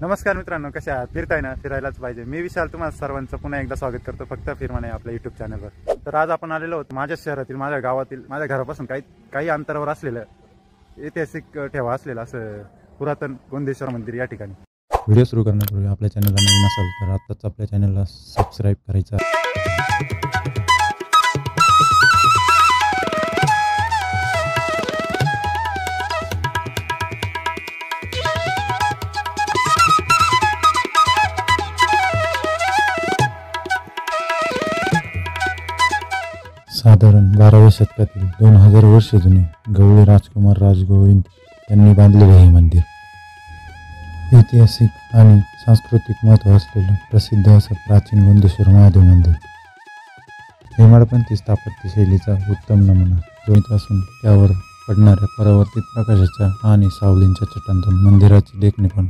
नमस्कार मित्रांनो, कशा आहात? फिरताय ना? फिरायलाच पाहिजे. मी विशाल तुम्हाला सर्वांचं पुन्हा एकदा स्वागत करतो फक्त फिरमाने आपल्या YouTube चॅनलवर. तर आज आपण आलेलो आहोत माझ्या शहरातील, माझ्या गावातील, माझ्या घरापासून काही अंतरावर असलेलं ऐतिहासिक ठेवा असलेलं असं पुरातन गोंदेश्वर मंदिर या ठिकाणी. व्हिडिओ सुरू करण्यापूर्वी आपल्या चॅनलला नवीन असाल तर आत्ताच आपल्या चॅनलला सबस्क्राईब करायचं. साधारण 12व्या शतकातील 2000 वर्ष जुने गवळी राजकुमार राजगोविंद यांनी बांधलेले हे मंदिर ऐतिहासिक आणि सांस्कृतिक महत्त्व असलेलं प्रसिद्ध असं प्राचीन गोंदेश्वर महादेव मंदिर. हेमाडपंथी स्थापत्य शैलीचा उत्तम नमुना जोडीत असून त्यावर पडणाऱ्या परावर्तित प्रकाशाच्या आणि सावलींच्या छटांतून मंदिराचे देखणे पण